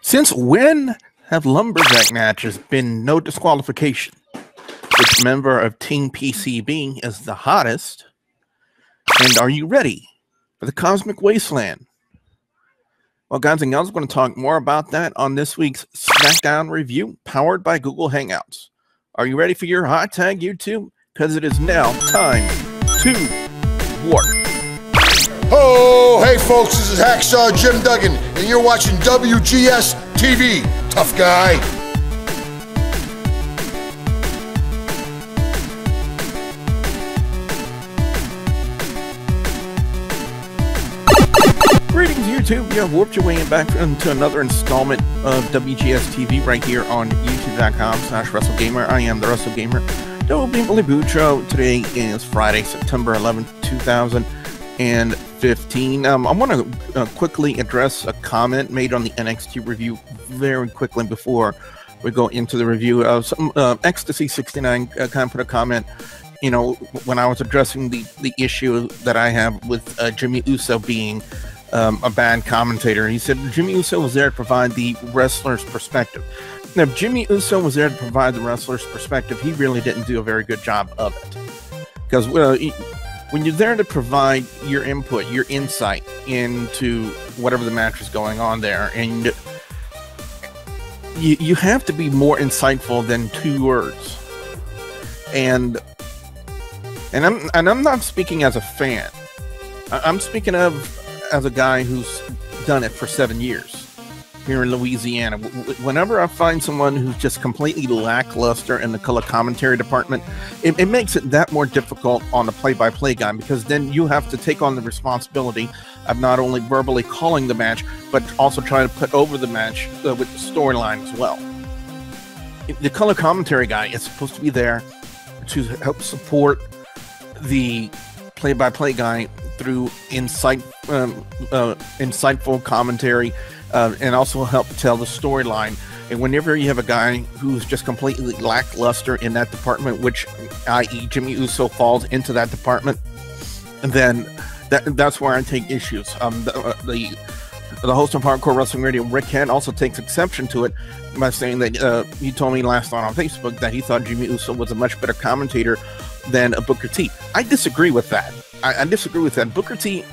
Since when have lumberjack matches been no disqualification? Which member of Team PCB is the hottest? And are you ready for the Cosmic Wasteland? Well, guys and gals, we're going to talk more about that on this week's Smackdown review, powered by Google Hangouts. Are you ready for your hot tag, YouTube? Because it is now time to work. Oh, hey folks, this is Hacksaw Jim Duggan, and you're watching WGS-TV. Tough guy. Greetings, YouTube. You have warped your way back into another installment of WGS-TV right here on youtube.com/WrestleGamer. I am the WrestleGamer. Today is Friday, September 11th, 2015. I want to quickly address a comment made on the NXT review very quickly before we go into the review. Some Ecstasy69 kind of put a comment, you know, when I was addressing the issue that I have with Jimmy Uso being a bad commentator. He said Jimmy Uso was there to provide the wrestler's perspective. Now, if Jimmy Uso was there to provide the wrestler's perspective, he really didn't do a very good job of it. Because when you're there to provide your input, your insight into whatever the match is going on there, and you have to be more insightful than 2 words. And I'm not speaking as a fan. I'm speaking of as a guy who's done it for 7 years here in Louisiana. Whenever I find someone who's just completely lackluster in the color commentary department, it makes it that more difficult on the play-by-play guy, because then you have to take on the responsibility of not only verbally calling the match, but also trying to put over the match with the storyline as well. The color commentary guy is supposed to be there to help support the play-by-play guy through insightful commentary, and also help tell the storyline. And whenever you have a guy who's just completely lackluster in that department, which i.e. Jimmy Uso falls into that department, then that's where I take issues. The host of Hardcore Wrestling Radio, Rick Hen, also takes exception to it by saying that he told me last night on Facebook that he thought Jimmy Uso was a much better commentator than a Booker T. I disagree with that. I disagree with that. Booker T,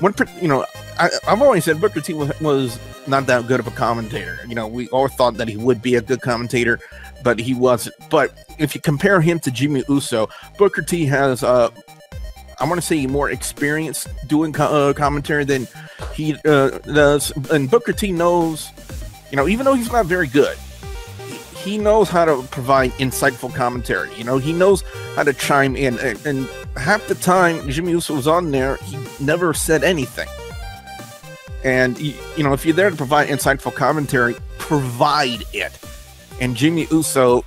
I've always said Booker T was not that good of a commentator. You know, we all thought that he would be a good commentator, but he wasn't. But if you compare him to Jimmy Uso, Booker T has, I want to say, more experience doing commentary than he does. And Booker T knows, you know, even though he's not very good, he knows how to provide insightful commentary. You know, he knows how to chime in. And half the time Jimmy Uso was on there, he never said anything. And, you know, if you're there to provide insightful commentary, provide it. And Jimmy Uso,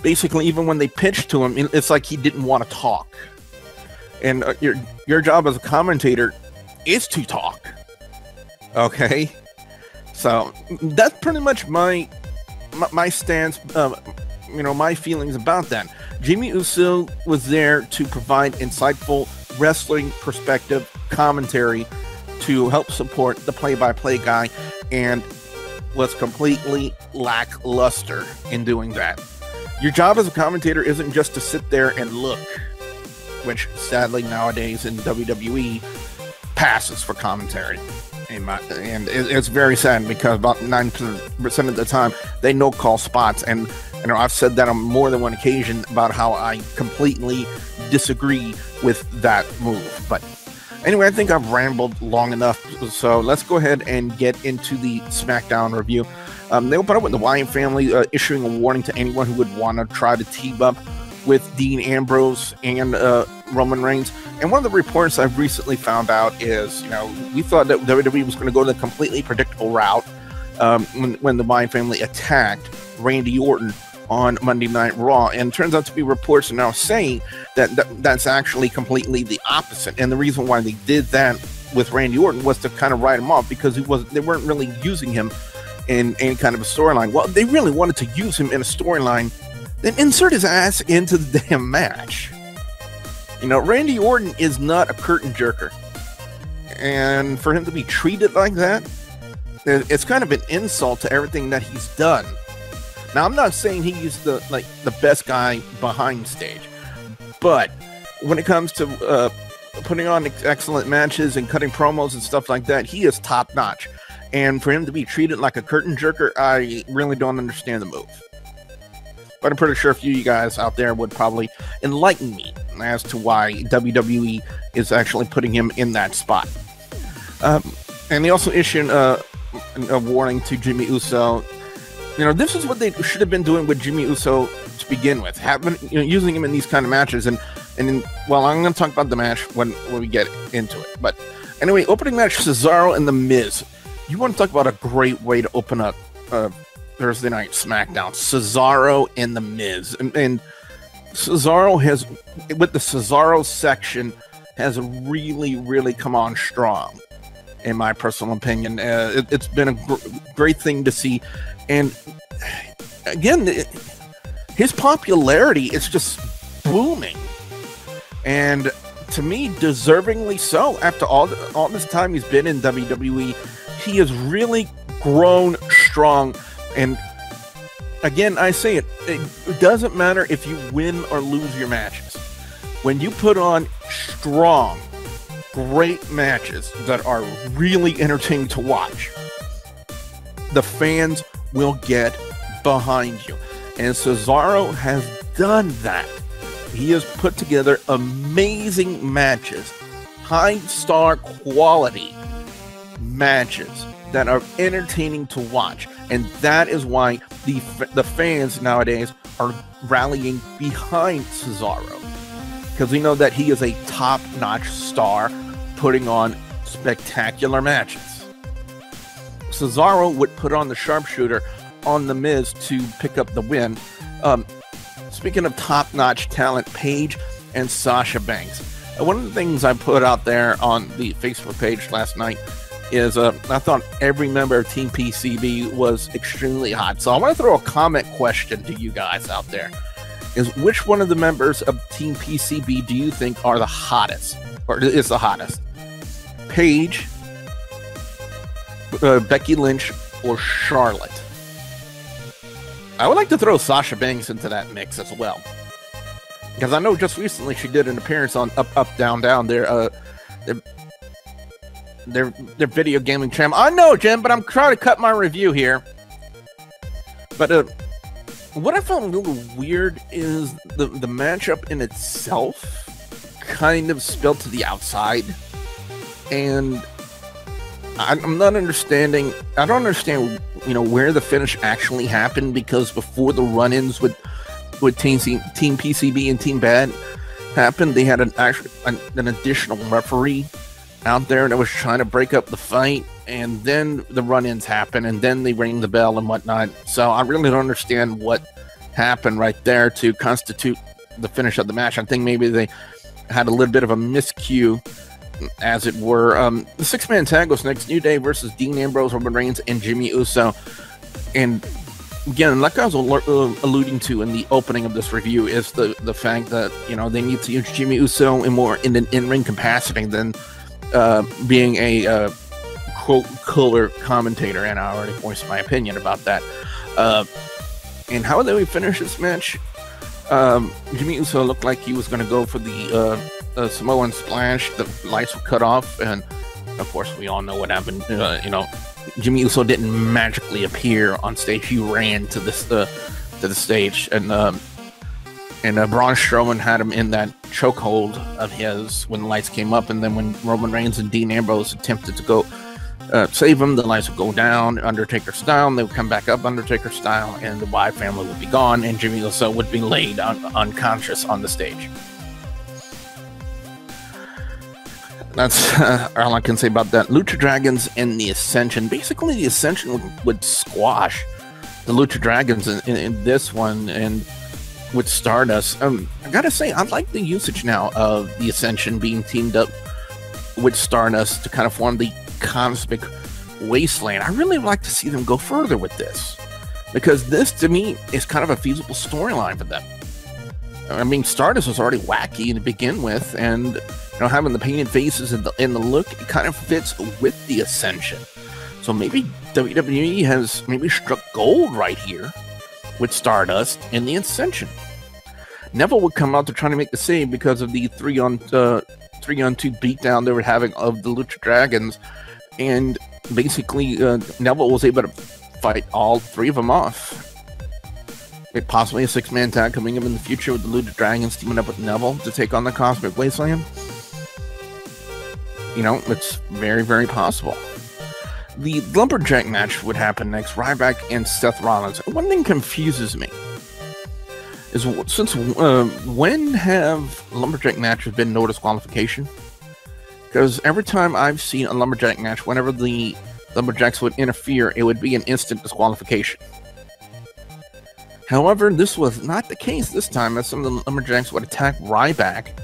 basically, even when they pitched to him, it's like he didn't want to talk. And your job as a commentator is to talk. Okay? So that's pretty much my stance, you know, my feelings about that. Jimmy Uso was there to provide insightful wrestling perspective commentary to help support the play-by-play guy, and was completely lackluster in doing that. Your job as a commentator isn't just to sit there and look, which sadly nowadays in WWE passes for commentary. And it's very sad, because about 9% of the time they no-call spots, and you know, I've said that on more than one occasion about how I completely disagree with that move. But anyway, I think I've rambled long enough, so let's go ahead and get into the Smackdown review. They open up with the Wyatt family issuing a warning to anyone who would want to try to team up with Dean Ambrose and Roman Reigns. And one of the reports I've recently found out is, you know, we thought that WWE was going to go the completely predictable route when the Wyatt family attacked Randy Orton on Monday Night Raw, and it turns out to be reports now saying that's actually completely the opposite. And the reason why they did that with Randy Orton was to kind of write him off, because they weren't really using him in any kind of a storyline. Well, they really wanted to use him in a storyline, then insert his ass into the damn match. You know, Randy Orton is not a curtain jerker, and for him to be treated like that, it's kind of an insult to everything that he's done. Now, I'm not saying he's the best guy behind stage, but when it comes to putting on excellent matches and cutting promos and stuff like that, he is top notch. And for him to be treated like a curtain jerker, I really don't understand the move. But I'm pretty sure a few of you guys out there would probably enlighten me as to why WWE is actually putting him in that spot. And they also issued a warning to Jimmy Uso. You know, this is what they should have been doing with Jimmy Uso to begin with, using him in these kind of matches. Well, I'm going to talk about the match when we get into it. But anyway, opening match, Cesaro and The Miz. You want to talk about a great way to open up Thursday Night Smackdown. Cesaro and The Miz. And Cesaro has, with the Cesaro section, has really, really come on strong, in my personal opinion. It's been a great thing to see. And again, his popularity is just booming. And to me, deservingly so. After all this time he's been in WWE, he has really grown strong. And again, I say it doesn't matter if you win or lose your matches. When you put on strong, great matches that are really entertaining to watch, the fans will get behind you. And Cesaro has done that. He has put together amazing matches, high star quality matches that are entertaining to watch. And that is why the fans nowadays are rallying behind Cesaro, because we know that he is a top-notch star putting on spectacular matches. Cesaro would put on the Sharpshooter on The Miz to pick up the win. Speaking of top-notch talent, Paige and Sasha Banks. One of the things I put out there on the Facebook page last night is I thought every member of Team PCB was extremely hot. So I want to throw a comment question to you guys out there. Is which one of the members of Team PCB do you think are the hottest, or is the hottest? Paige, Becky Lynch, or Charlotte? I would like to throw Sasha Banks into that mix as well, because I know just recently she did an appearance on Up Up Down Down, their video gaming channel. I know, Jim, but I'm trying to cut my review here. But what I found a little weird is the matchup in itself kind of spilled to the outside, and I'm not understanding. I don't understand, where the finish actually happened, because before the run-ins with Team PCB and Team Bad happened, they had an additional referee out there that was trying to break up the fight, and then the run-ins happened, and then they rang the bell and whatnot. So I really don't understand what happened right there to constitute the finish of the match. I think maybe they had a little bit of a miscue, as it were. The six-man tag was next: New Day versus Dean Ambrose, Roman Reigns, and Jimmy Uso. And again, like I was alluding to in the opening of this review, is the fact that they need to use Jimmy Uso in an in-ring capacity than being a quote color commentator. And I already voiced my opinion about that. And how did we finish this match? Jimmy Uso looked like he was going to go for the Samoan splash. The lights were cut off, and of course we all know what happened. Jimmy Uso didn't magically appear on stage. He ran to the stage, and Braun Strowman had him in that chokehold of his when the lights came up. And then when Roman Reigns and Dean Ambrose attempted to go save him, the lights would go down Undertaker style, and they would come back up Undertaker style, and the Wyatt family would be gone, and Jimmy Uso would be laid unconscious on the stage. That's all I can say about that. Lucha Dragons and the Ascension. Basically, the Ascension would squash the Lucha Dragons in this one, and with Stardust. I gotta say, I like the usage now of the Ascension being teamed up with Stardust to kind of form the Cosmic Wasteland. I really like to see them go further with this, because this, to me, is kind of a feasible storyline for them. I mean, Stardust was already wacky to begin with, and having the painted faces and the look, it kind of fits with the Ascension. So maybe WWE has maybe struck gold right here with Stardust and the Ascension. Neville would come out to try to make the save because of the 3-on-2 beatdown they were having of the Lucha Dragons, and basically Neville was able to fight all 3 of them off. It possibly a 6-man tag coming up in the future with the Lucha Dragons teaming up with Neville to take on the Cosmic Wasteland. You know, it's very, very possible. The Lumberjack match would happen next, Ryback and Seth Rollins. One thing confuses me is since when have Lumberjack matches been no disqualification? Because every time I've seen a Lumberjack match, whenever the Lumberjacks would interfere, it would be an instant disqualification. However, this was not the case this time, as some of the Lumberjacks would attack Ryback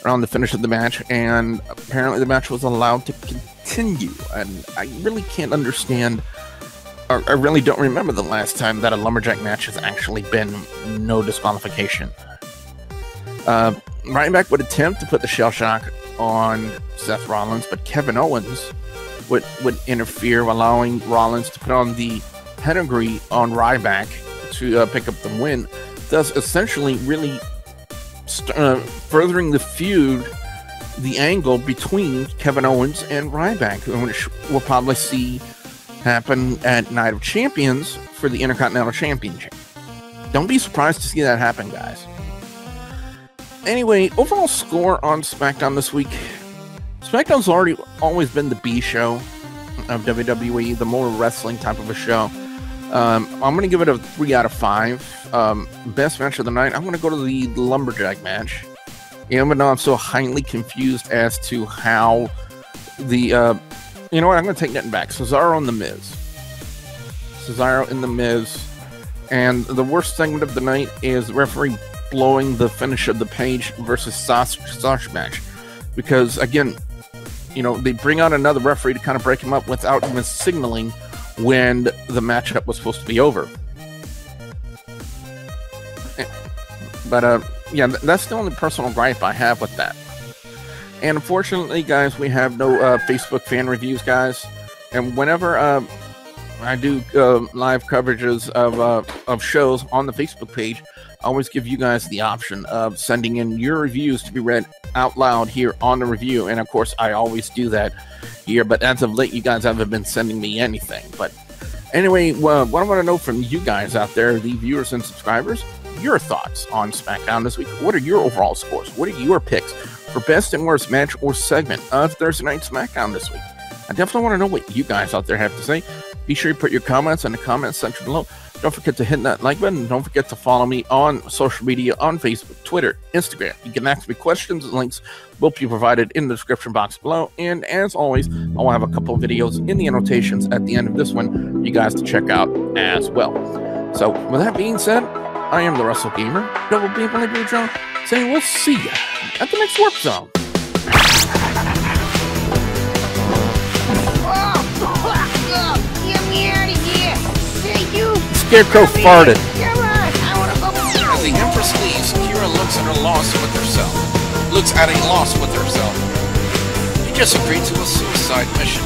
around the finish of the match, and apparently the match was allowed to continue. And I really can't understand, or I really don't remember the last time that a Lumberjack match has actually been no disqualification. Ryback would attempt to put the shell shock on Seth Rollins, but Kevin Owens would interfere, allowing Rollins to put on the pedigree on Ryback to pick up the win, thus essentially really furthering the feud, the angle between Kevin Owens and Ryback, which we'll probably see happen at Night of Champions for the Intercontinental Championship. Don't be surprised to see that happen, guys. Anyway, overall score on SmackDown this week. SmackDown's always been the B show of WWE, the more wrestling type of a show. I'm going to give it a 3 out of 5. Best match of the night, I'm going to go to the Lumberjack match. Even though I'm so highly confused as to how the, you know what, I'm going to take that back. Cesaro and The Miz. Cesaro and The Miz. And the worst segment of the night is the referee blowing the finish of the Paige versus Sasha match. Because, again, you know, they bring out another referee to kind of break him up without even signaling when the matchup was supposed to be over. But, yeah, that's the only personal gripe I have with that. And unfortunately, guys, we have no Facebook fan reviews, guys. And whenever I do live coverages of shows on the Facebook page, I always give you guys the option of sending in your reviews to be read out loud here on the review. And, of course, I always do that here. But as of late, you guys haven't been sending me anything. But anyway, what I want to know from you guys out there, the viewers and subscribers, your thoughts on SmackDown this week. What are your overall scores? What are your picks for best and worst match or segment of Thursday Night SmackDown this week? I definitely want to know what you guys out there have to say. Be sure you put your comments in the comments section below. Don't forget to hit that like button. Don't forget to follow me on social media, on Facebook, Twitter, Instagram. You can ask me questions, and links will be provided in the description box below. And as always, I will have a couple of videos in the annotations at the end of this one for you guys to check out as well. So with that being said, I am the Wrestle Gamer, Double B Blue John, saying we'll see you at the next Warp Zone. Scarecrow farted. As the Empress leaves, Kira looks at her loss with herself. Looks at a loss with herself. He just agreed to a suicide mission.